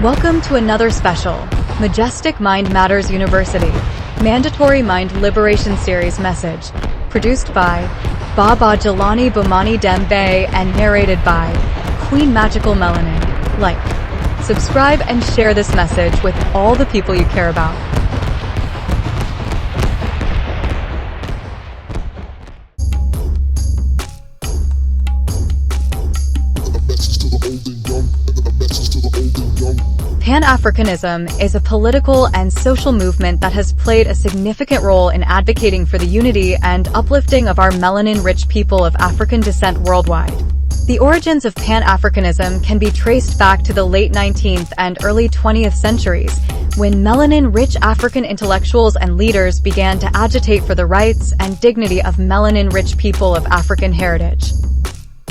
Welcome to another special, Majestic Mind Matters University, Mandatory Mind Liberation Series message, produced by Baba Jelani Bomani Dembe and narrated by Queen Magical Melanin. Like, subscribe and share this message with all the people you care about. Pan-Africanism is a political and social movement that has played a significant role in advocating for the unity and uplifting of our melanin-rich people of African descent worldwide. The origins of Pan-Africanism can be traced back to the late 19th and early 20th centuries, when melanin-rich African intellectuals and leaders began to agitate for the rights and dignity of melanin-rich people of African heritage.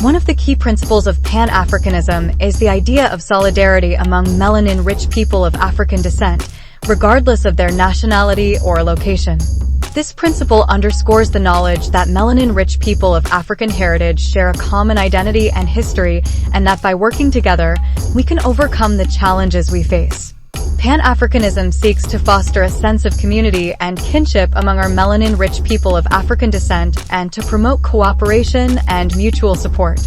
One of the key principles of Pan-Africanism is the idea of solidarity among melanin-rich people of African descent, regardless of their nationality or location. This principle underscores the knowledge that melanin-rich people of African heritage share a common identity and history, and that by working together, we can overcome the challenges we face. Pan-Africanism seeks to foster a sense of community and kinship among our melanin-rich people of African descent and to promote cooperation and mutual support.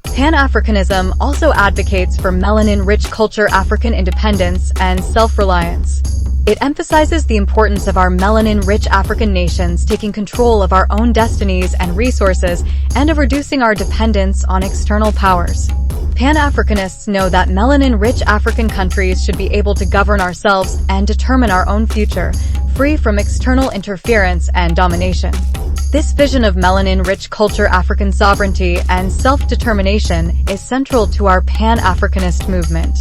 Pan-Africanism also advocates for melanin-rich culture, African independence, and self-reliance. It emphasizes the importance of our melanin-rich African nations taking control of our own destinies and resources and of reducing our dependence on external powers. Pan-Africanists know that melanin-rich African countries should be able to govern ourselves and determine our own future, free from external interference and domination. This vision of melanin-rich culture, African sovereignty, and self-determination is central to our Pan-Africanist movement.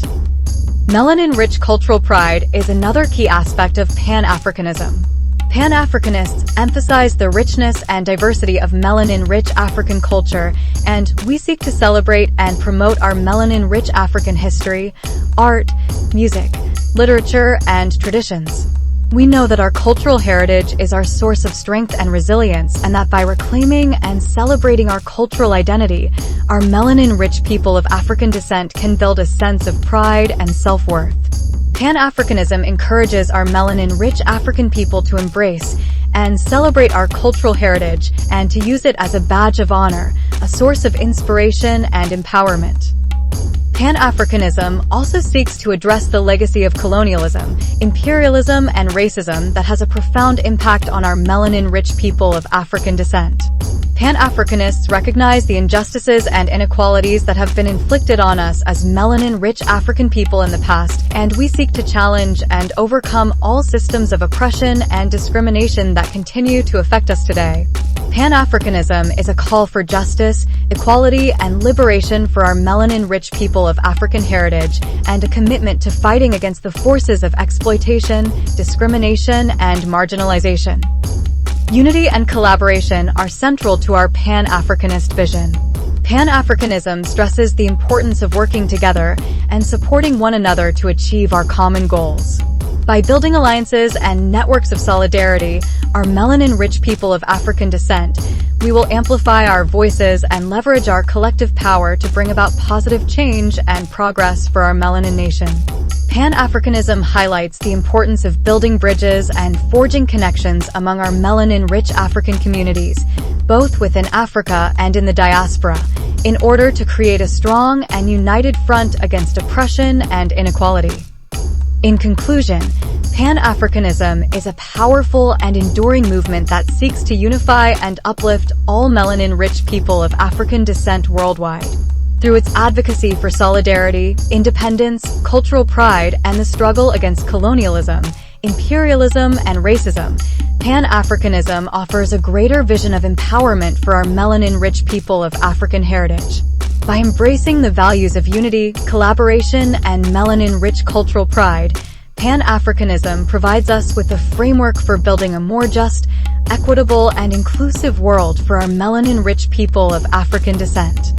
Melanin-rich cultural pride is another key aspect of Pan-Africanism. Pan-Africanists emphasize the richness and diversity of melanin-rich African culture, and we seek to celebrate and promote our melanin-rich African history, art, music, literature, and traditions. We know that our cultural heritage is our source of strength and resilience, and that by reclaiming and celebrating our cultural identity, our melanin-rich people of African descent can build a sense of pride and self-worth. Pan-Africanism encourages our melanin-rich African people to embrace and celebrate our cultural heritage and to use it as a badge of honor, a source of inspiration and empowerment. Pan-Africanism also seeks to address the legacy of colonialism, imperialism, and racism that has a profound impact on our melanin-rich people of African descent. Pan-Africanists recognize the injustices and inequalities that have been inflicted on us as melanin-rich African people in the past, and we seek to challenge and overcome all systems of oppression and discrimination that continue to affect us today. Pan-Africanism is a call for justice, equality, and liberation for our melanin-rich people of African heritage, and a commitment to fighting against the forces of exploitation, discrimination, and marginalization. Unity and collaboration are central to our Pan-Africanist vision. Pan-Africanism stresses the importance of working together and supporting one another to achieve our common goals. By building alliances and networks of solidarity, our melanin-rich people of African descent, we will amplify our voices and leverage our collective power to bring about positive change and progress for our melanin nation. Pan-Africanism highlights the importance of building bridges and forging connections among our melanin-rich African communities, both within Africa and in the diaspora, in order to create a strong and united front against oppression and inequality. In conclusion, Pan-Africanism is a powerful and enduring movement that seeks to unify and uplift all melanin-rich people of African descent worldwide. Through its advocacy for solidarity, independence, cultural pride, and the struggle against colonialism, imperialism, and racism, Pan-Africanism offers a greater vision of empowerment for our melanin-rich people of African heritage. By embracing the values of unity, collaboration, and melanin-rich cultural pride, Pan-Africanism provides us with a framework for building a more just, equitable, and inclusive world for our melanin-rich people of African descent.